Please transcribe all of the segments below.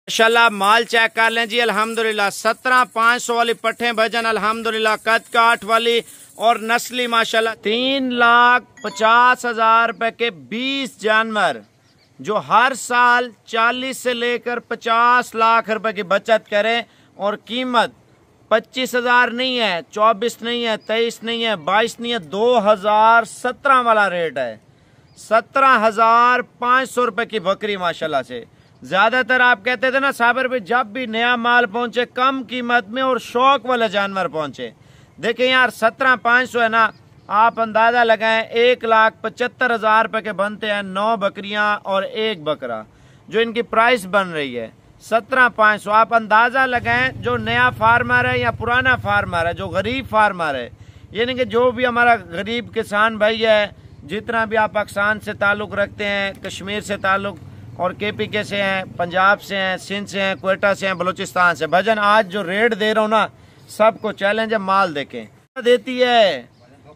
माशाल्लाह माल चेक कर लें जी। अल्हम्दुलिल्लाह 17,500 वाली पट्ठे भजन अल्हम्दुलिल्लाह कद काठ वाली और नस्ली माशाल्लाह 3,50,000 रुपए के 20 जानवर जो हर साल 40 से लेकर 50 लाख रुपए की बचत करें और कीमत 25,000 नहीं है, 24 नहीं है, 23 नहीं है, 22 नहीं है, 2017 वाला रेट है। 17,500 रुपए की बकरी माशाल्लाह से। ज्यादातर आप कहते थे ना साबर पे जब भी नया माल पहुंचे कम कीमत में और शौक वाले जानवर पहुंचे। देखिए यार 17,500 है ना, आप अंदाजा लगाएं 1,75,000 रुपए के बनते हैं 9 बकरियां और 1 बकरा जो इनकी प्राइस बन रही है 17,500। आप अंदाजा लगाएं जो नया फार्मर है या पुराना फार्मर है, जो गरीब फार्मर है, यानी कि जो भी हमारा गरीब किसान भाई है, जितना भी आप पाकिस्तान से ताल्लुक रखते हैं, कश्मीर से ताल्लुक और KPK से हैं, पंजाब से हैं, सिंध से हैं, क्वेटा से हैं, बलूचिस्तान से। भजन आज जो रेट दे रहा हूँ ना सबको चैलेंज है, माल देखें देती है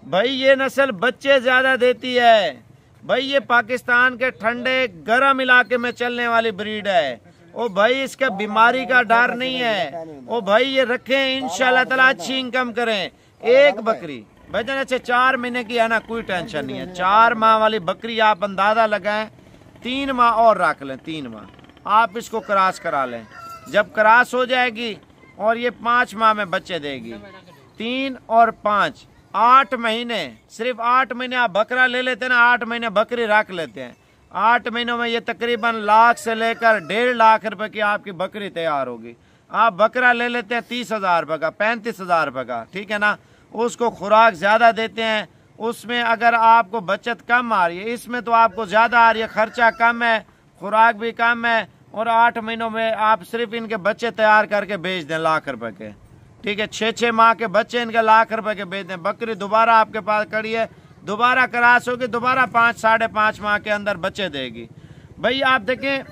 भाई। ये नस्ल बच्चे ज्यादा देती है भाई। ये पाकिस्तान के ठंडे गर्म इलाके में चलने वाली ब्रीड है। ओ भाई इसका बीमारी का डर नहीं है। ओ भाई ये रखें इंशाल्लाह ताला अच्छी इनकम करें। एक बकरी भजन अच्छा 4 महीने की है ना, कोई टेंशन नहीं है। 4 माह वाली बकरी आप अंदाजा लगाएं 3 माह और रख लें, 3 माह आप इसको क्रॉस करा लें। जब क्रॉस हो जाएगी और ये 5 माह में बच्चे देगी, 3 और 5 8 महीने, सिर्फ 8 महीने आप बकरा ले लेते हैं ना, 8 महीने बकरी रख लेते हैं। 8 महीनों में ये तकरीबन लाख से लेकर 1.5 लाख रुपए की आपकी बकरी तैयार होगी। आप बकरा ले लेते हैं 30,000 रुपए का, 35,000 रुपए का, ठीक है ना। उसको खुराक ज्यादा देते हैं, उसमें अगर आपको बचत कम आ रही है, इसमें तो आपको ज्यादा आ रही है, खर्चा कम है, खुराक भी कम है और 8 महीनों में आप सिर्फ इनके बच्चे तैयार करके बेच दें लाख रुपए के, ठीक है। 6-6 माह के बच्चे इनके लाख रुपए के बेच दें। बकरी दोबारा आपके पास खड़ी है, दोबारा क्रॉस होगी, दोबारा 5-5.5 माह के अंदर बच्चे देगी। भाई आप देखें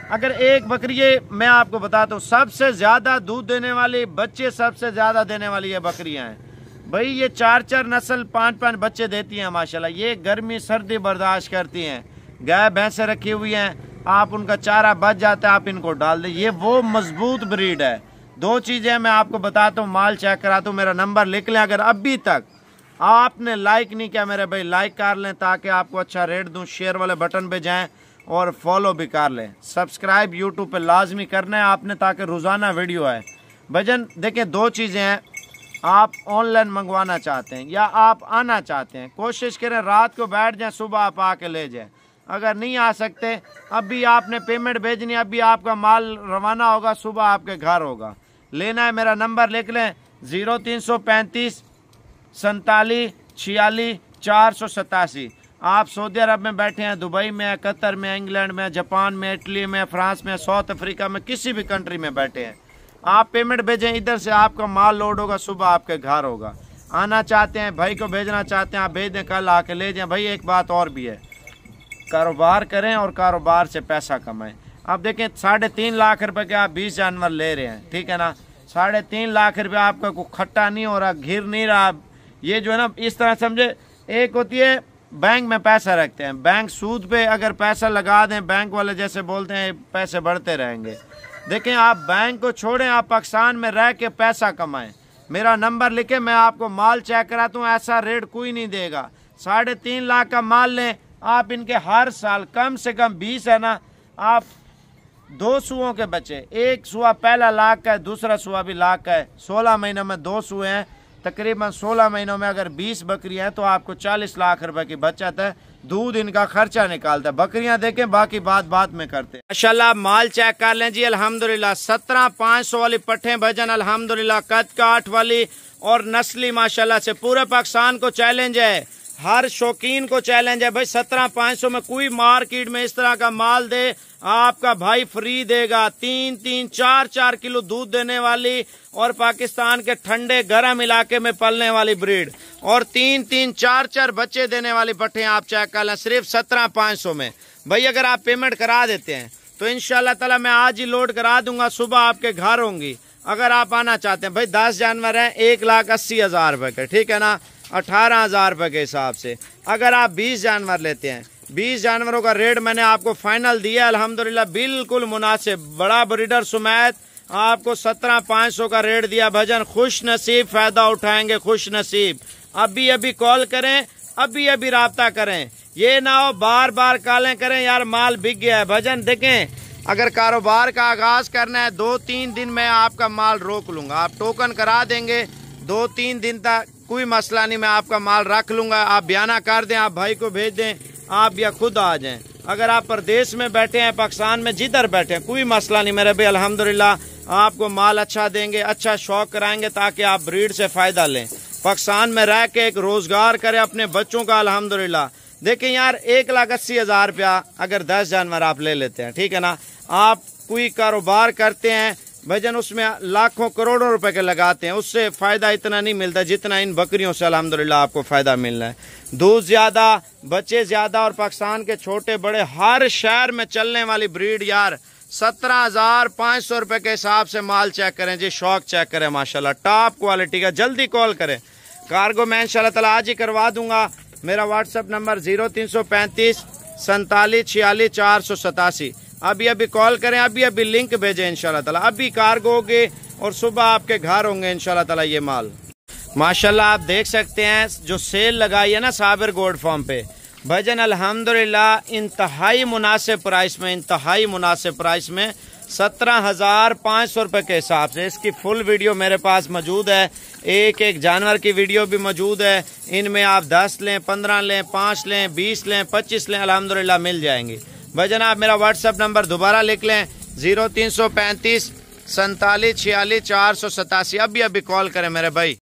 अगर एक बकरी, मैं आपको बताता हूँ सबसे ज्यादा दूध देने वाली, बच्चे सबसे ज्यादा देने वाली ये बकरियां हैं भाई। ये 4-4 नस्ल 5-5 बच्चे देती हैं माशाल्लाह। ये गर्मी सर्दी बर्दाश्त करती हैं। गाय भैंसे रखी हुई हैं, आप उनका चारा बच जाता है, आप इनको डाल दें। ये वो मजबूत ब्रीड है। 2 चीजें मैं आपको बताता हूँ, माल चेक कराता हूँ, मेरा नंबर लिख लें। अगर अभी तक आपने लाइक नहीं किया मेरे भाई, लाइक कर लें ताकि आपको अच्छा रेट दूँ। शेयर वाले बटन पे जाएं और फॉलो भी कर लें। सब्सक्राइब यूट्यूब पे लाजमी करना है आपने ताकि रोजाना वीडियो आए। भजन देखें 2 चीजें हैं, आप ऑनलाइन मंगवाना चाहते हैं या आप आना चाहते हैं, कोशिश करें रात को बैठ जाएं, सुबह आप आके ले जाएं। अगर नहीं आ सकते, अभी आपने पेमेंट भेजनी, अभी आपका माल रवाना होगा, सुबह आपके घर होगा। लेना है मेरा नंबर लिख लें 0335 47 46 487। आप सऊदी अरब में बैठे हैं, दुबई में, कतर में, इंग्लैंड में, जापान में, इटली में, फ्रांस में, साउथ अफ्रीका में, किसी भी कंट्री में बैठे हैं, आप पेमेंट भेजें, इधर से आपका माल लोड होगा, सुबह आपके घर होगा। आना चाहते हैं, भाई को भेजना चाहते हैं, आप भेज दें, कल आके ले जाएं। भाई एक बात और भी है, कारोबार करें और कारोबार से पैसा कमाएं। आप देखें 3.5 लाख रुपए के आप 20 जानवर ले रहे हैं, ठीक है ना। 3.5 लाख रुपए आपका कोई खट्टा नहीं हो रहा, घिर नहीं रहा। ये जो है ना इस तरह समझे, एक होती है बैंक में पैसा रखते हैं, बैंक सूद पे अगर पैसा लगा दें, बैंक वाले जैसे बोलते हैं पैसे बढ़ते रहेंगे। देखें आप बैंक को छोड़ें, आप पाकिस्तान में रह के पैसा कमाएं। मेरा नंबर लिखे, मैं आपको माल चेक कराता हूँ, ऐसा रेट कोई नहीं देगा। 3.5 लाख का माल लें आप, इनके हर साल कम से कम 20 है ना, आप 2 सुओं के बच्चे, एक सुआ पहला लाख का है, दूसरा सुआ भी लाख का है। 16 महीनों में 2 सुए हैं, तकरीबन 16 महीनों में अगर 20 बकरियां हैं तो आपको 40 लाख रुपए की बचत है। दूध इनका खर्चा निकालता है। बकरियां देखें, बाकी बात में करते हैं। माशाल्लाह माल चेक कर लें जी। अल्हम्दुलिल्लाह 17,500 वाली पट्ठे भजन अल्हम्दुलिल्लाह कद काठ वाली और नस्ली माशाल्लाह से। पूरे पाकिस्तान को चैलेंज है, हर शौकीन को चैलेंज है भाई। 17,500 में कोई मार्केट में इस तरह का माल दे, आपका भाई फ्री देगा। 3-3, 4-4 किलो दूध देने वाली और पाकिस्तान के ठंडे गर्म इलाके में पलने वाली ब्रीड और 3-3, 4-4 बच्चे देने वाली पट्टे आप चेक कर लें सिर्फ 17,500 में। भाई अगर आप पेमेंट करा देते हैं तो इंशाल्लाह ताला मैं आज ही लोड करा दूंगा, सुबह आपके घर होंगी। अगर आप आना चाहते हैं भाई 10 जानवर हैं 1,80,000 रुपए के, ठीक है ना, 18,000 रुपए के हिसाब से। अगर आप 20 जानवर लेते हैं 20 जानवरों का रेट मैंने आपको फाइनल दिया अल्हम्दुलिल्लाह, बिल्कुल मुनासिब। बड़ा ब्रीडर सुमैत आपको 17,500 का रेट दिया भजन। खुश नसीब फायदा उठाएंगे, खुश नसीब। अभी अभी कॉल करें, अभी अभी राब्ता करें, ये ना हो बार बार कॉलें करें यार माल बिक गया है भजन। देखें, अगर कारोबार का आगाज करना है 2-3 दिन में आपका माल रोक लूंगा, आप टोकन करा देंगे 2-3 दिन तक कोई मसला नहीं, मैं आपका माल रख लूंगा। आप बयाना कर दें, आप भाई को भेज दें, आप या खुद आ जाएं। अगर आप प्रदेश में बैठे हैं, पाकिस्तान में जिधर बैठे हैं, कोई मसला नहीं मेरे भाई, अल्हम्दुलिल्लाह आपको माल अच्छा देंगे, अच्छा शौक कराएंगे ताकि आप ब्रीड से फायदा लें। पाकिस्तान में रह के एक रोजगार करें अपने बच्चों का अल्हम्दुलिल्लाह। देखें यार 1,80,000 रुपया अगर 10 जानवर आप ले लेते हैं, ठीक है ना, आप कोई कारोबार करते हैं भजन, उसमें लाखों करोड़ों रुपए के लगाते हैं, उससे फायदा इतना नहीं मिलता जितना इन बकरियों से अल्हम्दुलिल्लाह आपको फायदा मिल रहा है। दूध ज्यादा, बच्चे ज्यादा, और पाकिस्तान के छोटे बड़े हर शहर में चलने वाली ब्रीड यार 17,500 रुपए के हिसाब से माल चेक करें जी, शौक चेक करें माशाल्लाह, टॉप क्वालिटी का। जल्दी कॉल करें, कार्गो मैं इंशाल्लाह ताला आज ही करवा दूंगा। मेरा व्हाट्सएप नंबर 0335 47 46 487। अभी अभी कॉल करें, अभी अभी लिंक भेजें इंशाल्लाह ताला, अभी कार्गो होंगे और सुबह आपके घर होंगे इंशाल्लाह ताला ये माल। माशाल्लाह आप देख सकते हैं जो सेल लगाई है ना साबिर गोल्ड फार्म पे भजन, अल्हम्दुलिल्लाह इंतहाई मुनासिब प्राइस में, इंतहाई मुनासिब प्राइस में 17,500 रुपए के हिसाब से। इसकी फुल वीडियो मेरे पास मौजूद है, एक एक जानवर की वीडियो भी मौजूद है। इनमें आप 10 लें, 15 लें, 5 लें, 20 लें, 25 लें, अल्हम्दुलिल्लाह मिल जाएंगी भजन। आप मेरा व्हाट्सएप नंबर दोबारा लिख लें 0335 47 46 487। अभी अभी कॉल करें मेरे भाई।